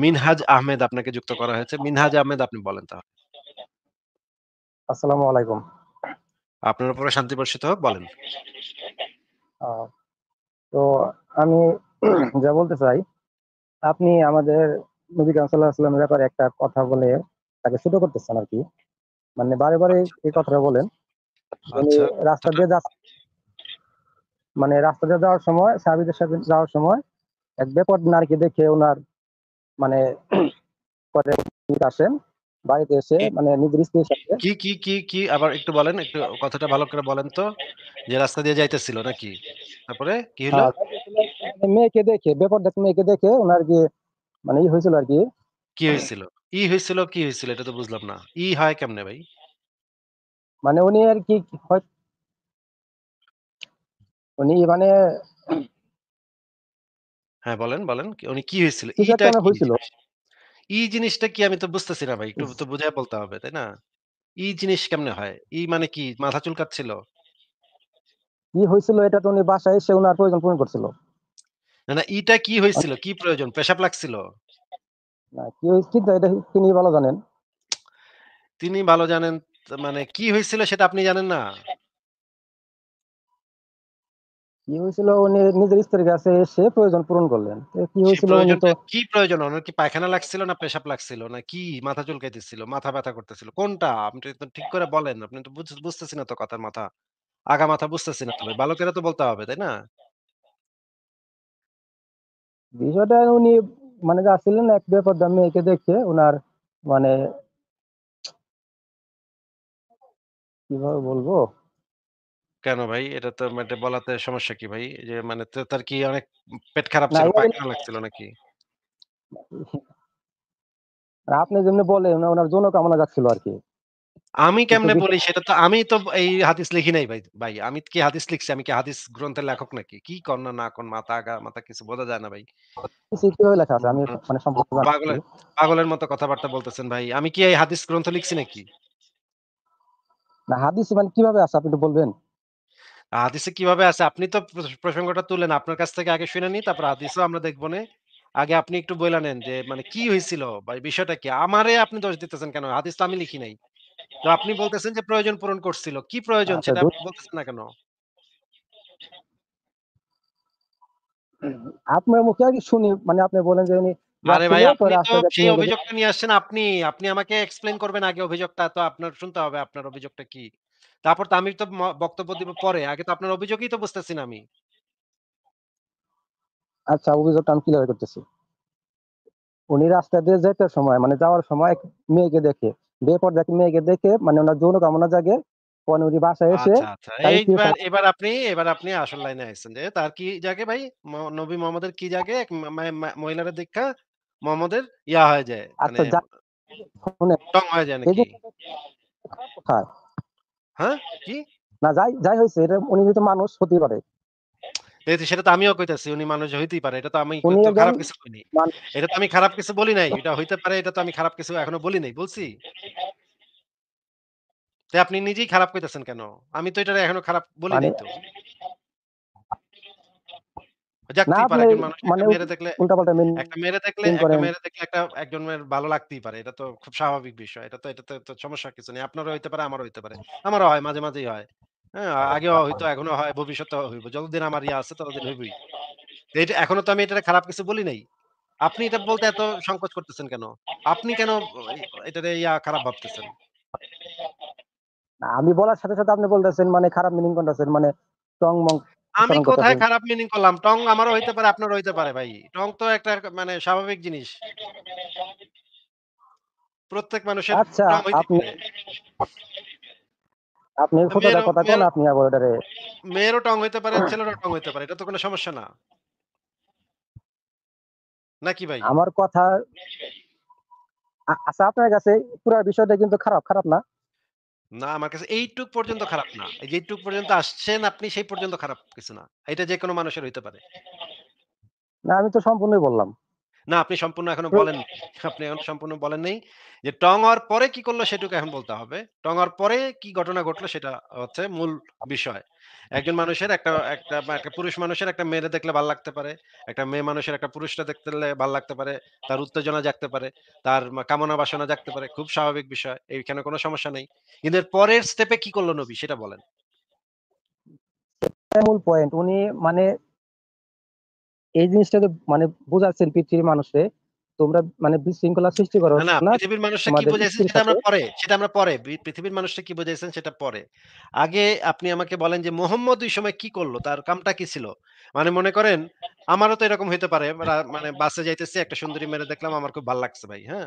মিনহাজ আহমেদ আপনাকে যুক্ত করা হয়েছে। মিনহাজ আহমেদ আপনি বলেন তাহলে। আসসালামু আলাইকুম। আপনার উপরে শান্তি বর্ষিত হোক, বলেন। আ তো আমি যা বলতে চাই, আপনি আমাদের নবী কারীম সাল্লাল্লাহু আলাইহি ওয়াসাল্লামের ব্যাপারে একটা কথা বলে তাকে ছোট করতেছেন আরকি। মানে বারে, বারে আচ্ছা, এই আচ্ছা, কথাটা বলেন। উনি আচ্ছা। রাস্তা কথাটা দিয়ে রাস্তা দিয়ে যাওয়ার সময় সাহাবীদের সাথে যাওয়ার সময় এক বেপরোয়া নারীকে দেখে উনার মানে পরে উনি আসেন। বাড়িতে এসে কি, নিজের স্ত্রীর সাথে কি আবার একটু বলেন, একটু কথাটা ভালো করে বলেন তো। যে রাস্তা দিয়ে যাইতেছিল নাকি? তারপরে কি হইলো? মেয়েকে দেখে বেপরোয়া মেয়েকে দেখে উনার কি ই হয়েছিল আরকি। কি হইছিল? কি হইছিল? এটা তো বুঝলাম না। হয় কেমনে ভাই? উনি আরকি হয় উনি হ্যাঁ, বলেন, বলেন। উনি কি হইছিল? কিছু একটা কি হয়েছিল। জিনিস? জিনিসটা কি আমি তো বুঝতেছি না ভাই। একটু তো বুঝায় বলতে হবে, তাই না? জিনিস কেমনে হয়? মানে কি মাথা চুলকাচ্ছিল? কি হয়েছিল এটা তো উনি বাসায় এসে উনার প্রয়োজন পূরণ করছিল। না, না, কি হইছিল? কি প্রয়োজন? পেশাব লাগছিল? না কি এটা তিনি ভালো জানেন। তিনি ভালো জানেন, মানে কি হইছিল সেটা আপনি জানেন না? কি হয়েছিল উনি নিজের স্ত্রীর কাছে এসে প্রয়োজন পূরণ করলেন। তো কি সে হয়েছিল উনি তো প্রয়োজনটা কি প্রয়োজন? উনার কি পায়খানা লাগছিল না পেশাব লাগছিল? না কি মাথা চুলকাইতেছিল? মাথা ব্যাথা করতেছিল? কোনটা? আপনি তো ঠিক করে বলেন। আপনি তো বুঝতেছি না তো কথার মাথা। আগা মাথা বুঝতেছি না তো ভাই। ভালো করে তো বলতে হবে, তাই না? বিষয়টা উনি যাচ্ছিলেন এক বেপরোয়া মেয়েকে দেখে উনার মানে কিভাবে বলবো? কেন ভাই? এটা তো এটা বলাতে সমস্যা কি ভাই? যে মানে তার কি অনেক পেট খারাপ না ছিল, এভাবে পায়খানা লাগছিল নাকি? আপনি যেমনি বলেন উনার যৌন কামনা যাচ্ছিল আরকি। আমি কিন্তু কেমনে বলি বিষয় সেটা তো আমি তো এই হাদিস লিখি নাই ভাই। আমি কি হাদিস লিখছি? আমি কি হাদিস গ্রন্থের লেখক নাকি? কি কন না কন মাথা মাথা কিছু বোঝা যায় না ভাই। কিভাবে লেখা আছে হুম, আমি হুম। সম্পূর্ণ জানছি। পাগলের পাগলের মতো কথাবার্তা বলতেছেন ভাই। আমি কি এই হাদিস গ্রন্থ লিখছি নাকি? না হাদিস কিভাবে আছে আপনি একটু বলবেন? হাদিসে কিভাবে আছে? আপনি তো প্রসঙ্গটা তুললেন। আপনার কাছ থেকে আগে শুনে নিই, তারপর হাদিসও আমরা দেখবনে। আগে আপনি একটু বইলা নেন যে মানে কি হইছিল বা বিষয়টা কি? আমারে আপনি দোষ দিতেছেন কেন? হাদিস তো আমি লিখি নাই। তো আপনি বলতেছেন যে প্রয়োজন পূরণ করছিল। কি প্রয়োজন আচ্ছা সেটা আপনি বলতেছেন না কেন? আপনার মুখে আগে শুনি আপনি বলেন যে উনি আরে যাচ্ছিল ভাই তো আপনি তো রাস্তায় সেই অভিযোগটা নিয়ে আসছেন আপনি। আপনি আমাকে এক্সপ্লেইন করবেন আগে অভিযোগটা তো আপনার শুনতে হবে আপনার অভিযোগটা কি। তারপর তো আমি তো বক্তব্য দিব পরে। আগে তো আপনার অভিযোগই তো বুঝতেছি না আমি। আচ্ছা অভিযোগটা আমি ক্লিয়ার করতেছি। উনি রাস্তা দিয়ে যেতে সময় যাওয়ার সময় এক মেয়েকে দেখে, বেপরোয়া মেয়েকে দেখে উনার যৌন কামনা জাগে। পরে উনি বাসায় এসে আচ্ছা, আচ্ছা। তার স্ত্রীর এইবার সাথে এবার আপনি আসল লাইনে আইছেন যে তার কি জাগে ভাই? নবী মোহাম্মদের কি জাগে? এক মহিলারে দেইখা মোহাম্মদের হয়ে যায়। মানে আচ্ছা শুনেন টং হয়ে যায় এই নাকি? জিনিসটা খারাপ কোথায়? হ্যাঁ? কি? না যাই যাই হইছে এটা উনি যেহেতু মানুষ হতেই পারে। এই তো সেটা তো আমিও কইতাছি। উনি মানুষ হইতেই পারে। এটা তো আমি উনি তো একজন খারাপ কিছু কইনি। মান এটা তো আমি খারাপ কিছু বলি নাই। এটা হইতে পারে এটা তো আমি খারাপ কিছু এখনো বলি নাই। বলছি? তো আপনি নিজেই খারাপ কইতেছেন কেন? আমি তো এটারে এখনো খারাপ বলি মানে নাই তো। না জাগতেই পারে আপনি একজন মানুষ উল্টাপাল্টা মিন একটা করেন। মেয়েরে দেখলে একজনের ভালো লাগতেই পারে। এটা তো খুব স্বাভাবিক বিষয়। এটাতে তো সমস্যার কিছু নেই। আপনারও হইতে পারে, আমারও হইতে পারে। আমারও হয় মাঝে, মাঝেই হয়। হ্যাঁ? আগেও হইতো, এখনো হয়, ভবিষ্যতেও হইব। যতদিন আমার আছে ততদিন হইবই। এখনো তো আমি এটারে খারাপ কিছু বলি নাই। আপনি এটা বলতে এত সংকোচ করতেছেন কেন? আপনি কেন এই এটারে খারাপ ভাবতেছেন? না, আমি বলার সাথে, সাথে আপনি বলতেছেন খারাপ মিনিং করতেছেন টং মং আমি উচ্চারণ কোথায় করতেছেন। খারাপ মিনিং করলাম? টং আমারও হইতে পারে, আপনারও হইতে পারে ভাই। টং তো একটা মানে স্বাভাবিক জিনিস। প্রত্যেক মানুষের আচ্ছা টং হইতেই আপনি পারে। আপনি খোদাটা মেয়েরও কথা কোন মেয়েরও আপনি আবার ওটারে মেয়েরও টং হইতে পারে, ছেলেরও টং হইতে পারে। এটা তো কোনো সমস্যা না। নাকি ভাই? আমার কথা আচ্ছা আপনার কাছে পুরা বিষয়টা কিন্তু খারাপ, খারাপ না? না আমার কাছে এইটুক পর্যন্ত খারাপ না। এই যে এইটুক পর্যন্ত আসছেন আপনি সেই পর্যন্ত খারাপ কিছু না। এটা যেকোনো মানুষের হইতে পারে। না আমি তো সম্পূর্ণই বললাম। না, আপনি সম্পূর্ণ এখনো বলেননি। আপনি এখনো সম্পূর্ণ বলেন নাই যে টং হওয়ার পরে কি করলো সেটুকু এখন বলতে হবে। টং হওয়ার পরে কি ঘটনা ঘটলো সেটা হচ্ছে মূল বিষয়। একজন মানুষের একটা পুরুষ মানুষের একটা মেয়েরে দেখলে ভাল লাগতে পারে। একটা মেয়ে মানুষের একটা পুরুষটা দেখলে ভাল লাগতে পারে। তার উত্তেজনা জাগতে পারে। তার কামনা বাসনা জাগতে পারে। খুব স্বাভাবিক বিষয়। এইখানে কোনো সমস্যা নেই। কিন্তু এর পরের স্টেপে কি করলো নবী সেটা বলেন। মূল পয়েন্ট উনি মানে এই জিনিসটাকে মানে বোঝাচ্ছেন পৃথিবীর মানুষে, তোমরা মানে বিশৃঙ্খলা সৃষ্টি করো না, না পৃথিবীর মানুষরা কি তোমাদের বুঝাইছে স্ত্রীর সেটা সাথে। আমরা পরে, সেটা আমরা পরে। পৃথিবীর মানুষরা কি বুঝাইছেন সেটা পরে। আগে আপনি আমাকে বলেন যে মোহাম্মদ ওই সময় কি করলো? তার কামটা কি ছিল? মানে মনে করেন আমারও তো এরকম হইতে পারে। মানে বাসে যাইতেছি একটা সুন্দরী মেয়ে দেখলাম আমার খুব ভাল লাগছে ভাই, হ্যাঁ?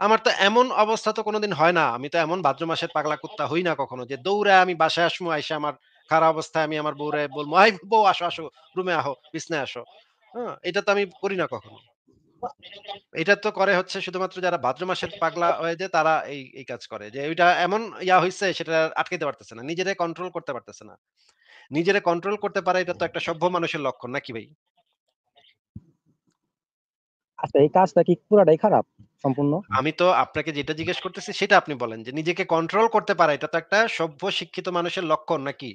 আমার তো এমন অবস্থা তো কোনদিন হয় না। আমি তো এমন ভাদ্র মাসের পাগলা কুত্তা হই না কখনো যে দৌড়ায় আমি বাসায় আসমু, আইসা আমার খারাপ অবস্থায় আমি আমার বউরে বলবো, "এই বউ আসো, আসো, রুমে আহো, বিছনায় আসো।" হ্যাঁ? এটা তো আমি করি না কখনো। এটা তো করে হচ্ছে শুধুমাত্র যারা ভাদ্র মাসের পাগলা হয়ে যায় তারা এই কাজ করে। যে ওইটা এমন হইছে সেটা আটকাইতে পারতেছে না। নিজেরে কন্ট্রোল করতে পারতেছে না। নিজেরে কন্ট্রোল করতে পারা এটা তো একটা সভ্য মানুষের লক্ষণ নাকি ভাই? আচ্ছা, এই কাজটা কি পুরাটাই খারাপ সম্পূর্ণ? আমি তো আপনাকে যেটা জিজ্ঞেস করতেছি সেটা আপনি বলেন যে নিজেকে কন্ট্রোল করতে পারা এটা তো একটা সভ্য শিক্ষিত মানুষের লক্ষণ নাকি?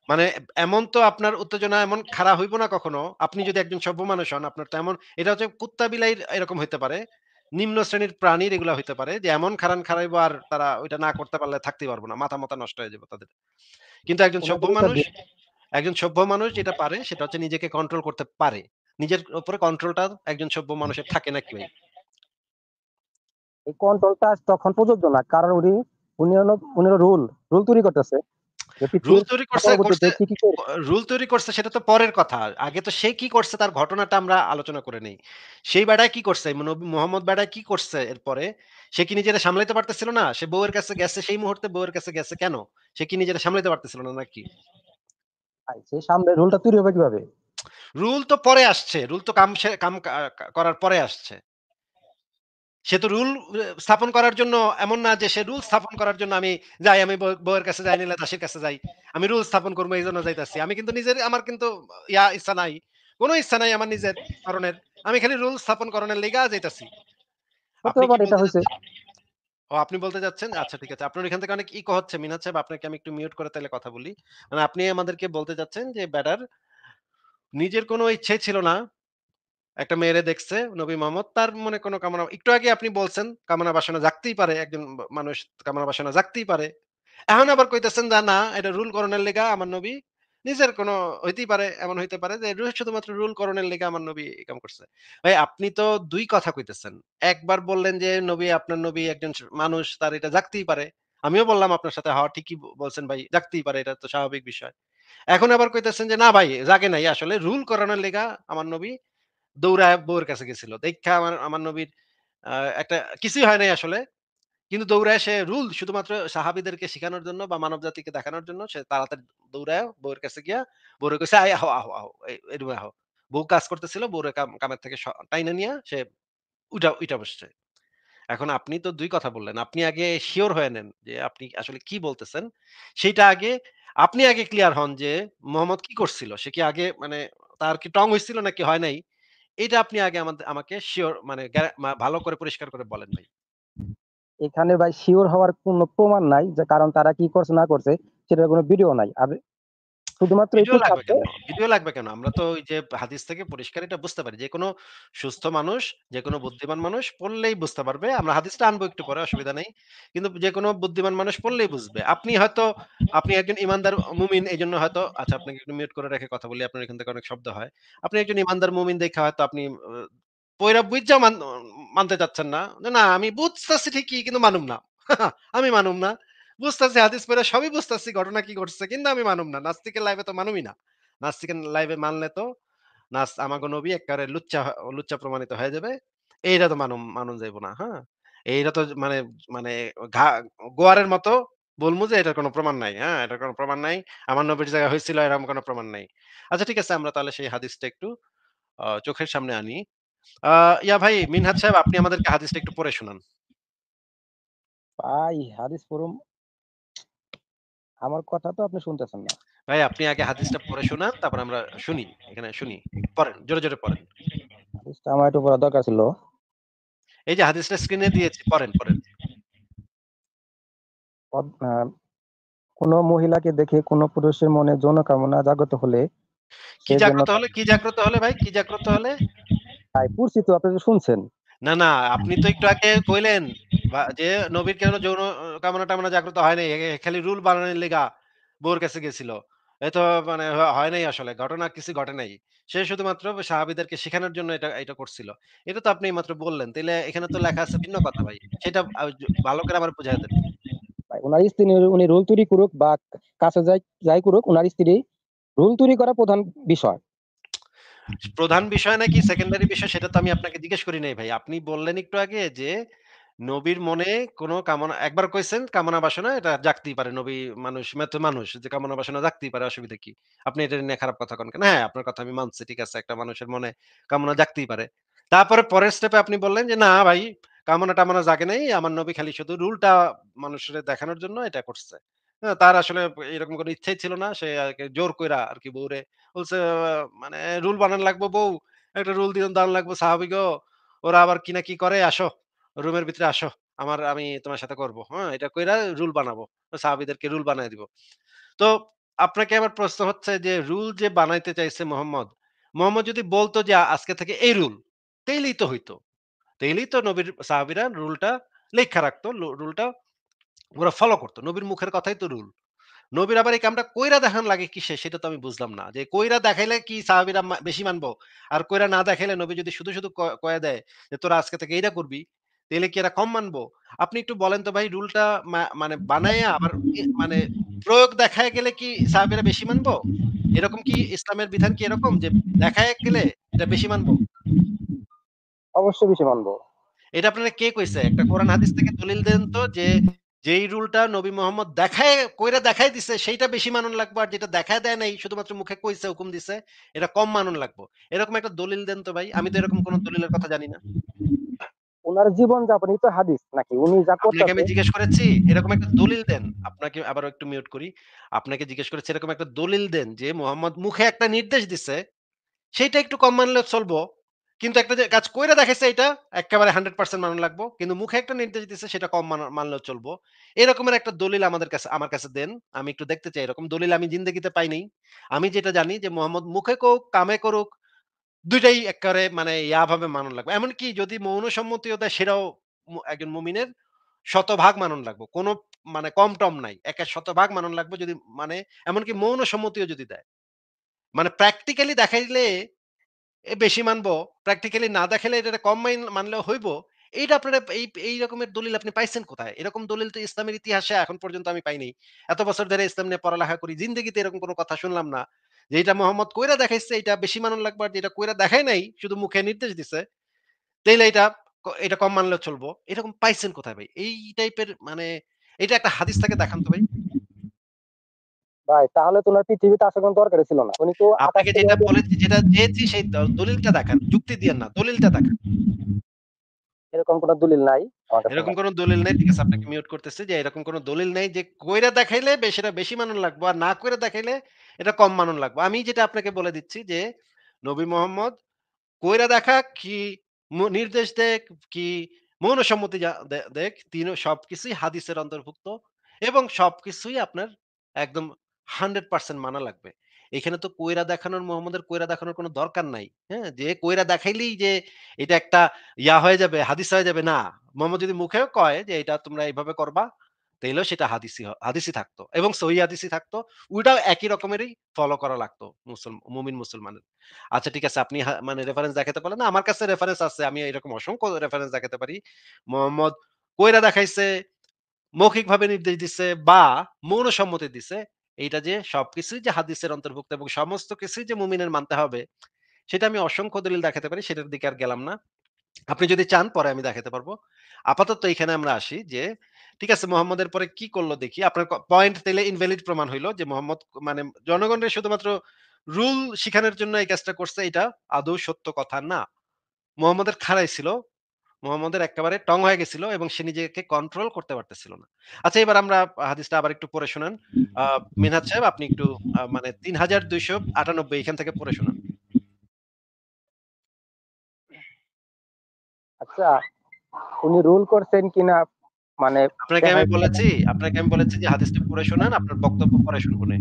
মানে এমন তো আপনার উত্তেজনা এমন খাড়া হইব না কখনো। আপনি যদি একজন সভ্য মানুষ হন আপনার তো এমন এটা হচ্ছে কুত্তা বিলাইর এরকম হইতে পারে। নিম্ন শ্রেণীর প্রাণীর এগুলা হইতে পারে যে এমন খাড়ান খাড়াইবো আর তারা ওইটা না করতে পারলে থাকতেই পারব না। মাথা নষ্ট হয়ে যাবে তাদের। কিন্তু ওনাদের এটা একজন সভ্য মানুষ যেটা পারে সেটা হচ্ছে নিজেকে কন্ট্রোল করতে পারে। নিজের উপরে কন্ট্রোলটা একজন সভ্য মানুষের থাকে নাকি ভাই? এই কন্ট্রোলটা তখন প্রযোজ্য না, কারণ উনি হলো রুল রুল তৈরি করতেছে যে রুল পৃথিবীর তৈরি করছে পরবর্তীতে করছে কি কি করবে। রুল তৈরি করছে সেটা তো পরের কথা। আগে তো সে কি করছে তার ঘটনাটা আমরা আলোচনা করে নেই। সেই বেডায় কি করছে? মোহাম্মদ বেডায় কি করছে এরপরে? সে কি নিজেরে সামলাইতে পারতেছিল না? সে বউয়ের কাছে গেছে সেই মুহূর্তে বউয়ের কাছে গেছে কেন? সে কি নিজেরে সামলাইতে পারতেছিল না নাকি? সেই সামনে রুলটা তৈরি হবে কিভাবে? রুল তো পরে আসছে। রুল তো কাম সে কাম কা করার পরে আসছে। সে তো রুল স্থাপন করার জন্য এমন না যে সে রুল স্থাপন করার জন্য আমি যাই, আমি বউয়ের কাছে যাই নাইলে দাসীর কাছে যাই। আমি রুল স্থাপন করব এইজন্য যাইতাছি। আমি কিন্তু আমার কিন্তু ইচ্ছা নাই। কোন ইচ্ছা নাই আমার নিজের করণের। আমি খালি রুল স্থাপন করণের লিগা যাইতাছি। আপনি হতে কি পারে এটা বলতে হয়েছে। চাচ্ছেন? ও আপনি বলতে চাচ্ছেন? আচ্ছা ঠিক আছে। আপনার এখান থেকে অনেক ইকো হচ্ছে মিনহাজ সাহেব আপনাকে আমি একটু মিউট করে তাইলে কথা বলি। মানে আপনি আমাদেরকে বলতে চাচ্ছেন যে বেটার নিজের কোন ইচ্ছাই ছিল না একটা মেয়েরে দেখছে নবী মোহাম্মদ। তার মনে কোনো কামনা একটু আগে আপনি বলছেন কামনা বাসনা জাগতেই পারে। একজন মানুষ কামনা বাসনা জাগতেই পারে। এখন আবার কইতেছেন যে না এটা রুল করণের লেগা আমার নবী নিজের কোনো হইতেই পারে এমন হইতে পারে যে শুধুমাত্র রুল করণের লেগা আমার নবী এই কাম করছে। ভাই আপনি তো ২ কথা কইতেছেন। একবার বললেন যে আপনার নবী একজন মানুষ তার এটা জাগতেই পারে। আমিও বললাম আপনার সাথে ঠিকই বলছেন ভাই জাগতেই পারে এটা তো স্বাভাবিক বিষয়। এখন আবার কইতেছেন যে না ভাই জাগে নাই আসলে রুল করানোর লেগা আমার নবী দৌড়ায় বউয়ের কাছে গেছিল। দেইখা আমার নবীর আ একটা কিছুই হয় নাই আসলে। কিন্তু দৌড়ায় সে শুধুমাত্র সাহাবীদেরকে শিখানোর জন্য বা মানবজাতিকে দেখানোর জন্য সে তাড়াতাড়ি দৌড়ায় বউয়ের কাছে গিয়া বউরে কইছে, "আয় আহো, আহো, আহো। এই রুমে আহো।" বউ কাজ করতেছিল। বউরে কামের থেকে টাইনা নিয়া সে উইঠা বসছে। এখন আপনি তো ২ কথা বললেন। আপনি আগে সিওর হয়ে নেন যে আপনি আসলে কি বলতেছেন। সেইটা আগে আপনি আগে ক্লিয়ার হন যে মোহাম্মদ কি করছিল? সে কি আগে মানে তার কি টং হইছিল নাকি হয় নাই? এটা আপনি আগে আমাকে সিওর মানে ভালো করে পরিষ্কার করে বলেন ভাই। এখানে ভাই শিওর হওয়ার কোনো প্রমাণ নাই, যে কারণ তারা কি করছে না করছে সেটার কোনো ভিডিও নাই। আর শুধুমাত্র ভিডিও এইটুক লাগবে আছে। কেন? ভিডিও লাগবে কেন? আমরা তো ওই যে হাদিস থেকে পরিষ্কার এটা বুঝতে পারি। যেকোনো সুস্থ মানুষ, যেকোনো বুদ্ধিমান মানুষ পড়লেই বুঝতে পারবে। আমরা হাদিসটা আনবো একটু পরে অসুবিধা নেই। কিন্তু যেকোনো বুদ্ধিমান মানুষ পড়লেই বুঝবে। আপনি একজন ইমানদার মুমিন এজন্য হয়তো আচ্ছা আপনাকে একটু মিউট করে রেখে কথা বলি। আপনার এখান থেকে অনেক শব্দ হয়। আপনি একজন ইমানদার মুমিন দেইখা হয়তো আপনি পইড়া বুইঝা মানতে চাচ্ছেন না। যে না আমি বুঝতাছি ঠিকই কিন্তু মানুম না। আমি মানুম না। বুঝতাছি হাদিস পইড়া সবই বুঝতাছি ঘটনা কি ঘটছে কিন্তু আমি মানুম না। নাস্তিকের লাইভে তো মানুমই না। নাস্তিকের লাইভে মানলে তো আমাগো নবী এক্কারে লুচ্চা প্রমাণিত হয়ে যাবে। এইটা তো মানুন যাইব না। হ্যাঁ? এইটা তো মানে মানে ঘা গোয়ারের মতো বলমু যে এটার কোন প্রমাণ নাই। হ্যাঁ? এটার কোন প্রমাণ নাই। আমার নবীর জায়গায় হইছিল এরকম কোন প্রমাণ নাই। আচ্ছা ঠিক আছে আমরা তাহলে সেই হাদিসটা একটু চোখের সামনে আনি। আ ভাই মিনহাজ সাহেব আপনি আমাদেরকে হাদিসটা একটু পড়ে শোনান। ভাই হাদিস পড়ুম, আমার কথা তো আপনি শুনতেছেন না। ভাই আপনি আগে হাদিসটা পড়ে শোনান, তারপর আমরা শুনি। এখানে শুনি। পড়েন, জোরে পড়েন। হাদিসটা আমার একটু পড়া দরকার ছিল। এই যে হাদিসটা স্ক্রিনে দিয়েছি, পড়েন, পড়েন। কোন মহিলাকে দেখে কোন পুরুষের মনে যৌন কামনা জাগ্রত হলে কি সে যেন জাগ্রত হলে, কি জাগ্রত হলে ভাই? কি জাগ্রত হলে? তাই পড়ছি তো, আপনি তো শুনছেন। না, না, আপনি তো একটু আগে কইলেন যে নবীর কেন যৌন কামনা-টামনা জাগ্রত হয় নাই। খালি রুল বানানোর লিগা বউর কাছে গেছিল। এ তো মানে হয় নাই আসলে। ঘটনা কিছু ঘটে নাই। সে শুধুমাত্র সাহাবীদেরকে শিখানোর জন্য এটা করছিল। এটা তো আপনি এইমাত্র বললেন। তাইলে এখানে তো লেখা আছে ভিন্ন কথা ভাই। সেটা ভালো করে আবার বুঝায় দেন। ভাই, উনার স্ত্রী উনি রুল তৈরি করুক বা কাছে যাই করুক, উনার স্ত্রী রুল তৈরি করা প্রধান বিষয়। প্রধান বিষয় নাকি সেকেন্ডারি বিষয় সেটা তো আমি আপনাকে জিজ্ঞেস করি নাই ভাই। আপনি বললেন একটু আগে যে নবীর মনে কোন কামনা একবার কইছেন কামনা বাসনা এটা জাগতেই পারে। নবী মানুষ, মেতো মানুষ যে কামনা বাসনা জাগতেই পারে, অসুবিধা কি? আপনি এটা নিয়ে খারাপ কথা কন কেন? হ্যাঁ, আপনার কথা আমি মানছি। ঠিক আছে, একটা মানুষের মনে কামনা জাগতেই পারে। তারপরে পরের স্টেপে আপনি বললেন যে, "না ভাই, কামনা-টামনা জাগে নাই। আমার নবী খালি শুধু রুলটা মানুষরে দেখানোর জন্য এটা করছে।" হ্যাঁ, তার আসলে এরকম কোন ইচ্ছাই ছিল না। সে আরকি জোর কইরা আরকি বউরে বলছে, মানে রুল বানান লাগবো বউ। একটা রুল দিন দান লাগবো সাহাবী গো। ওরা আবার কি না কি করে, আসো। রুমের ভিতরে আসো। আমি তোমার সাথে করব। হ্যাঁ? এটা কইরা রুল বানাবো। সাহাবীদেরকে রুল বানায় দিব। তো আপনাকে আমার প্রশ্ন হচ্ছে যে রুল যে বানাইতে চাইছে মোহাম্মদ, মোহাম্মদ যদি বলতো যে আজকে থেকে এই রুল, তাইলেই তো হইতো। তাইলেই তো নবীর সাহাবীরা রুলটা লেইখা রাখতো। রুলটা ওরা ফলো করত। নবীর মুখের কথাই তো রুল। নবীর আবার এই কামটা কইরা দেখান লাগে কিসে সেটা তো আমি বুঝলাম না। যে কইরা দেখাইলে কি সাহাবীরা বেশি মানবো? আর কইরা না দেখাইলে নবী যদি শুধু কয়া দেয় যে, "তোরা আজকে থেকে এইটা করবি।" তাইলে কি এরা কম মানবো? আপনি একটু বলেন তো ভাই রুলটা মানে বানাইয়া আবার মানে প্রয়োগ দেখায় গেলে কি সাহাবীরা বেশি মানবো? এরকম কি ইসলামের বিধান কি এরকম যে দেখায় গেলে এটা বেশি মানবো? অবশ্যই বেশি মানবো। এটা আপনারা কে কইছে? একটা কোরআন হাদিস থেকে দলিল দেন তো যে, যেই রুলটা নবী মোহাম্মদ দেখায় কইরা দেখায় দিছে সেইটা বেশি মানুন লাগবো। আর যেটা দেখায় দেয় নাই শুধুমাত্র মুখে কইছে, হুকুম দিছে, এটা কম মানুন লাগবো। এরকম একটা দলিল দেন তো ভাই। আমি তো এরকম কোন দলিলের কথা জানি না। উনার জীবন যাপনই তো হাদিস নাকি? উনি যা আপনাকে আমি করতেছে। জিজ্ঞেস করেছি, এরকম একটা দলিল দেন। আপনাকে আবারও একটু মিউট করি। আপনাকে জিজ্ঞেস করেছি এরকম একটা দলিল দেন যে, মোহাম্মদ মুখে একটা নির্দেশ দিছে সেইটা একটু কম মানলেও চলবো। কিন্তু একটা যে কাজ কইরা দেখাইছে এইটা এক্কেবারে 100% মানা লাগবো। কিন্তু মুখে একটা নির্দেশ দিছে সেটা কম মানলেও চলবো। এরকমের একটা দলিল আমার কাছে দেন। আমি একটু দেখতে চাই এরকম দলিল আমি জিন্দেগিতে পাই নাই। আমি যেটা জানি যে মোহাম্মদ মুখে কোক, কামে করুক ২ টাই এক্কারে মানে ভাবে মানন লাগবে। এমনকি যদি মৌন সম্মতিও দেয় সেটাও একজন মুমিনের শতভাগ মানন লাগবো। কোন মানে কম-টম নাই। একের শতভাগ মানন লাগবে যদি মানে এমনকি মৌন সম্মতিও যদি দেয়। মানে প্র্যাকটিক্যালি দেখাইলে বেশি মানবো। প্র্যাকটিক্যালি না দেখাইলে এটারে কম মানলেও হইবো। এইটা আপনারা এই রকমের দলিল আপনি পাইছেন কোথায়? এরকম দলিল তো ইসলামের ইতিহাসে এখন পর্যন্ত আমি পাইনি। এত বছর ধরে ইসলাম নিয়ে পড়ালেখা করি। জিন্দেগিতে এরকম কোন কথা শুনলাম না। যে এটা মোহাম্মদ কইরা দেখাইছে এটা বেশি মানন লাগবে আর যেটা কইরা দেখায় নাই, শুধু মুখে নির্দেশ দিছে, তাইলে এটা কম মানলেও চলবো। এরকম পাইছেন কোথায় ভাই? এই টাইপের মানে এটা একটা হাদিস থেকে দেখান তো ভাই। ভাই, তাহলে তো উনার পৃথিবীতে আসার কোনো দরকারই ছিল না। উনি তো আকাশ আপনাকে থেকে যেটা বলেছি, যেটা চেয়েছি সেই দলিলটা দেখান। যুক্তি দিয়েন না, দলিলটা দেখান। এরকম কোনো দলিল নাই আমার কাছে এরকম নাই। কোন দলিল নাই। ঠিক আছে, আপনাকে মিউট করতেছি যে এরকম কোন দলিল নেই যে কইরা দেখাইলে সেটা বেশি মানন লাগবো। আর না কইরা দেখাইলে এটা কম মানন লাগবো। আমি যেটা আপনাকে বলে দিচ্ছি যে নবী মোহাম্মদ কইরা দেখাক কি নির্দেশ দেক কি মৌন সম্মতি দেক সবকিছুই হাদিসের অন্তর্ভুক্ত এবং সবকিছুই আপনার একদম 100% মানা লাগবে। এখানে তো কইরা দেখানোর মোহাম্মদের কইরা দেখানোর কোনো দরকার নাই। হ্যাঁ? যে কইরা দেখাইলেই যে এটা একটা হয়ে যাবে, হাদিস হয়ে যাবে না। মোহাম্মদ যদি মুখেও কয় যে এটা তোমরা এইভাবে করবা, তাইলেও সেটা হাদিসই থাকতো এবং সহিহ হাদিসই থাকতো। ওইটাও একই রকমেরই ফলো করা লাগতো মুমিন মুসলমানের। আচ্ছা ঠিক আছে। আপনি মানে রেফারেন্স দেখাতে পারলেন না। আমার কাছে রেফারেন্স আছে। আমি এরকম অসংখ্য রেফারেন্স দেখাতে পারি। মোহাম্মদ কইরা দেখাইছে, মৌখিকভাবে নির্দেশ দিছে বা মৌন সম্মতি দিছে। এইটা যে সবকিছুই যে হাদিসের অন্তর্ভুক্ত এবং সমস্ত কিছুই যে মুমিনের মানতে হবে, সেটা আমি অসংখ্য দলিল দেখাতে পারি। সেটার দিকে আর গেলাম না। আপনি যদি চান পরে আমি দেখাতে পারবো। আপাতত এখানে আমরা আসি যে, ঠিক আছে মোহাম্মদের পরে কি করলো দেখি। আপনার পয়েন্ট তাইলে ইনভ্যালিড প্রমাণ হইল যে মোহাম্মদ মানে জনগণের শুধুমাত্র রুল শিখানোর জন্য এই কাজটা করছে এটা আদৌ সত্য কথা না। মোহাম্মদের খাড়াই ছিল। মোহাম্মদের একেবারে টং হয়ে গেছিল এবং সে নিজেকে কন্ট্রোল করতে পারতেছিল না। আচ্ছা এবার আমরা হাদিসটা আবার একটু পড়ে শোনান। আ মিনহাজ সাহেব আপনি একটু মানে ৩,২৯৮ এখান থেকে পড়ে শোনান। আচ্ছা, উনি রুল করছেন কিনা মানে আপনাকে দেখা আমি যাচ্ছে বলেছি আপনাকে আমি বলেছি যে হাদিসটা পড়ে শোনান, আপনার বক্তব্য পরে শুনবনে।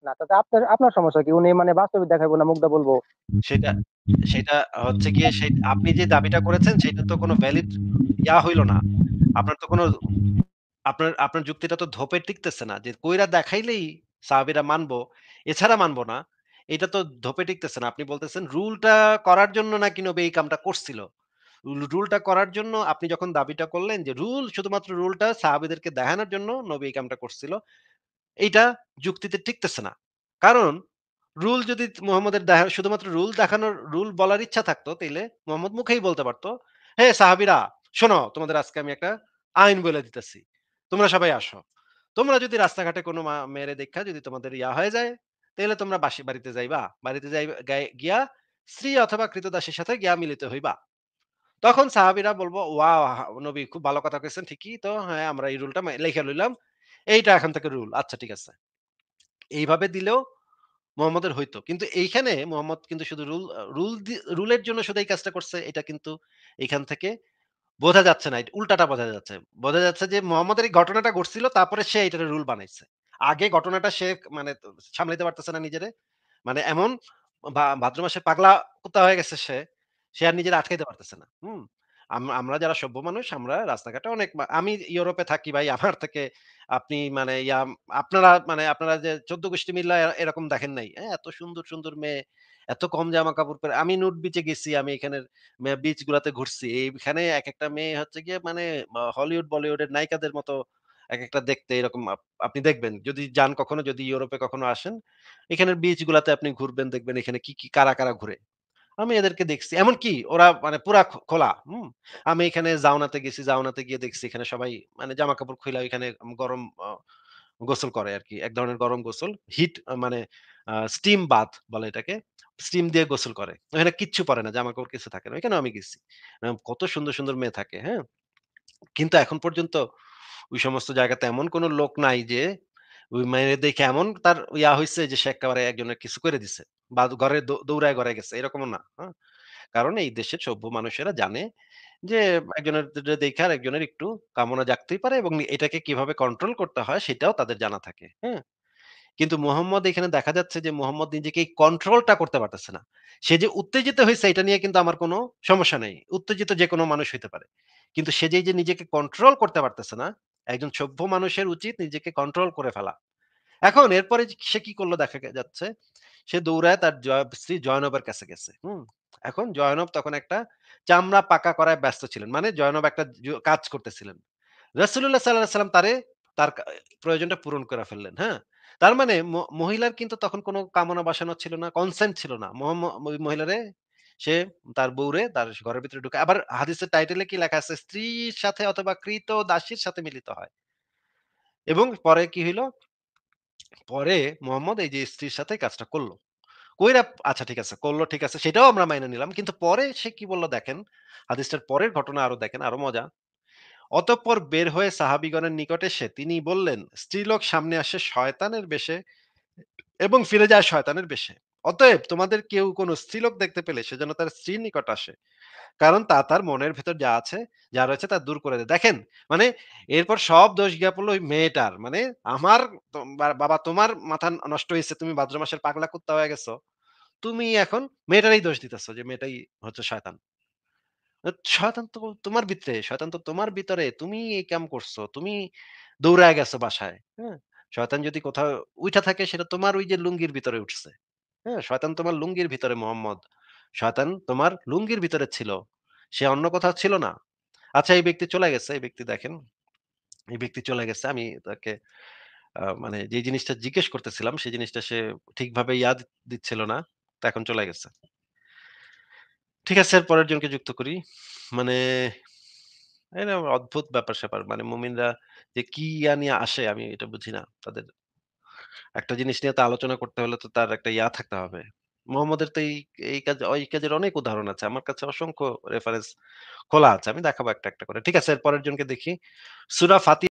না, তাতে আপনার আপনার সমস্যা কি? উনি মানে বাস্তবে দেখাইবো না মুগ্ধা বলবো? সেটা সেটা হচ্ছে গিয়ে আপনি যে দাবিটা করেছেন সেটা তো কোনো ভ্যালিড হইল না। আপনার তো কোনো আপনার যুক্তিটা তো ধোপে টিকতেছে না। যে কইরা দেখাইলেই সাহাবীরা মানবো, এছাড়া মানবো না। এটা তো ধোপে টিকতেছে না। আপনি বলতেছেন রুলটা করার জন্য নাকি নবী এই কামটা করছিল। রুলটা করার জন্য আপনি যখন দাবিটা করলেন যে শুধুমাত্র রুলটা সাহাবীদেরকে দেখানোর জন্য নবী এই কামটা করছিল। এইটা যুক্তিতে টিকতেছে না। কারণ রুল যদি মুহাম্মদের শুধুমাত্র রুল দেখানোর রুল বলার ইচ্ছা থাকতো তাইলে মুহাম্মদ মুখেই বলতে পারত, "হে সাহাবীরা শোনো তোমাদের আজকে আমি একটা আইন বলে দিতেছি। তোমরা সবাই আসো। তোমরা যদি রাস্তাঘাটে কোনো মেয়েরে দেখা যদি তোমাদের হয়ে যায়, তাইলে তোমরা বাড়িতে যাইবা। বাড়িতে গিয়া স্ত্রী অথবা ক্রীতদাসীর সাথে গিয়া মিলিত হইবা।" তখন সাহাবীরা বলব, "ওয়াও! নবী খুব ভালো কথা কইছেন। ঠিকই তো। হ্যাঁ, আমরা এই রুলটা লিখে লইলাম। এইটা এখন থেকে রুল। আচ্ছা ঠিক আছে।" এইভাবে দিলেও মুহাম্মদের হইতো। কিন্তু এইখানে মুহাম্মদ কিন্তু শুধু রুলের জন্য শুধু এই কাজটা করছে এটা কিন্তু এখান থেকে বোঝা যাচ্ছে না। উল্টাটা বোঝা যাচ্ছে। বোঝা যাচ্ছে যে মুহাম্মদের এই ঘটনাটা ঘটছিল তারপরে সে এটার রুল বানাইছে। আগে ঘটনাটা সে মানে সামলাইতে পারতেছে না নিজেরে। মানে এমন ভাদ্র মাসে পাগলা কুত্তা হয়ে গেছে সে, সে আর নিজেরে আটকাইতে পারতেছে না। হুম? আমরা যারা সভ্য মানুষ আমরা রাস্তাঘাটে অনেক আমি ইউরোপে থাকি ভাই আমার থেকে আপনি মানে আপনারা যে ১৪ গোষ্ঠী মিল্লা এরকম দেখেন নাই। এত সুন্দর, সুন্দর মেয়ে, এত কম জামা কাপড় পরে আমি নুড বিচে গেছি। আমি এখানের বিচ গুলাতে ঘুরছি। এইখানে একেকটা মেয়ে হচ্ছে গিয়ে মানে হলিউড, বলিউডের নায়িকাদের মতো একেকটা দেখতে এরকম আপনি দেখবেন। যদি যান কখনো যদি ইউরোপে কখনো আসেন, এখানের বিচ গুলাতে আপনি ঘুরবেন দেখবেন এখানে কি কারা ঘুরে। আমি এদেরকে দেখছি। এমনকি ওরা মানে পুরা খোলা। হুম? আমি এখানে জাউনাতে গেছি। জাউনাতে গিয়ে দেখছি এখানে সবাই মানে জামাকাপড় খুইলা ওইখানে গরম গোসল করে আরকি। এক ধরনের গরম গোসল। হিট মানে স্টিম বাথ বলে এটাকে। স্টিম দিয়ে গোসল করে। ওখানে কিচ্ছু পরে না। জামাকাপড় কিছু থাকে না। ওইখানেও আমি গেছি। কত সুন্দর, সুন্দর মেয়ে থাকে। হ্যাঁ? কিন্তু এখন পর্যন্ত ওই সমস্ত জায়গাতে এমন কোন লোক নাই যে ওই মেয়ে দেখে এমন তার হইছে যে সে একেবারে একজনের কিছু করে দিছে। বা ঘরে দৌড়ায় ঘরে গেছে। এরকমও না। হ্যাঁ? কারণ এই দেশের সভ্য মানুষেরা জানে যে একজনের দেখে আরেকজনের একটু কামনা জাগতেই পারে এবং এটাকে কিভাবে কন্ট্রোল করতে হয় সেটাও তাদের জানা থাকে। হ্যাঁ? কিন্তু মুহাম্মদ এখানে দেখা যাচ্ছে যে মুহাম্মদ নিজেকে এই কন্ট্রোলটা করতে পারতেছে না। সে যে উত্তেজিত হইছে এটা নিয়ে কিন্তু আমার কোনো সমস্যা নেই। উত্তেজিত যেকোনো মানুষ হইতে পারে। কিন্তু সে যে নিজেকে কন্ট্রোল করতে পারতেছে না, একজন সভ্য মানুষের উচিত নিজেকে কন্ট্রোল করে ফেলা। এখন এরপরে সে কি করলো দেখা যাচ্ছে, সে দৌড়ায় তার স্ত্রী জয়নবের কাছে গেছে। হুম? এখন জয়নব তখন একটা চামড়া পাকা করায় ব্যস্ত ছিলেন। মানে জয়নব একটা কাজ করতেছিলেন। রাসূলুল্লাহ সাল্লাল্লাহু আলাইহি সাল্লাম তার প্রয়োজনটা পূরণ করে ফেললেন। হ্যাঁ? তার মানে মহিলার কিন্তু তখন কোন কামনা বাসনা ছিল না, কনসেন্ট ছিল না। ওই মহিলারে সে তার বউরে তার ঘরের ভিতরে ঢুকে আবার হাদিসের টাইটেলে কি লেখা আছে? স্ত্রীর সাথে অথবা কৃত দাসীর সাথে মিলিত হয়। এবং পরে কি হইল? পরে মুহাম্মদ এই যে স্ত্রীর সাথে কাজটা করল। কইরা আচ্ছা ঠিক আছে, করল ঠিক আছে সেটাও আমরা মাইনে নিলাম। কিন্তু পরে সে কি বলল দেখেন, হাদিসটার পরের ঘটনা আরো দেখেন, আরো মজা। অতঃপর বের হয়ে সাহাবীগণের নিকট এসে তিনি বললেন, স্ত্রীলোক সামনে আসে শয়তানের বেশে এবং ফিরে যায় শয়তানের বেশে। অতএব তোমাদের কেউ কোন স্ত্রীলোক দেখতে পেলে সে যেন তার স্ত্রীর নিকট আসে। কারণ তা তার মনের ভেতর যা আছে, যা রয়েছে তা দূর করে দেয়। দেখেন, মানে এরপর সব দোষ গিয়া পড়ল ওই মেয়েটার। মানে আমার বাবা তোমার মাথা নষ্ট হইছে, তুমি ভাদ্র মাসের পাগলা কুত্তা হয়ে গেছো। তুমি এখন মেয়েটারই দোষ দিতেছ যে মেয়েটাই হচ্ছে শয়তান। শয়তান তো তোমার ভিতরে, শয়তান তো তোমার ভিতরে। তুমি এই কাম করছো। তুমি দৌড়ায় গেছো বাসায়। হ্যাঁ? শয়তান যদি কোথাও উইঠা থাকে সেটা তোমার ওই যে লুঙ্গির ভিতরে উঠছে। হ্যাঁ? শয়তান তোমার লুঙ্গির ভিতরে মোহাম্মদ। শয়তান তোমার লুঙ্গির ভিতরে ছিল। সে অন্য কোথাও ছিল না। আচ্ছা এই ব্যক্তি চলে গেছে। এই ব্যক্তি দেখেন, এই ব্যক্তি চলে গেছে। আমি তাকে মানে যে জিনিসটা জিজ্ঞেস করতেছিলাম সেই জিনিসটা সে ঠিকভাবে দিচ্ছিল না। তো এখন চলে গেছে। ঠিক আছে এর পরের জনকে যুক্ত করি। মানে এরা অদ্ভুত ব্যাপার-স্যাপার। মানে মুমিনরা যে কি নিয়ে আসে আমি এটা বুঝি না। তাদের একটা জিনিস নিয়ে তো আলোচনা করতে হলে তো তার একটা থাকতে হবে। মোহাম্মদের তো এই কাজের অনেক উদাহরণ আছে। আমার কাছে অসংখ্য রেফারেন্স খোলা আছে। আমি দেখাবো একটা করে। ঠিক আছে এর পরের জনকে দেখি। সূরা ফাতিহা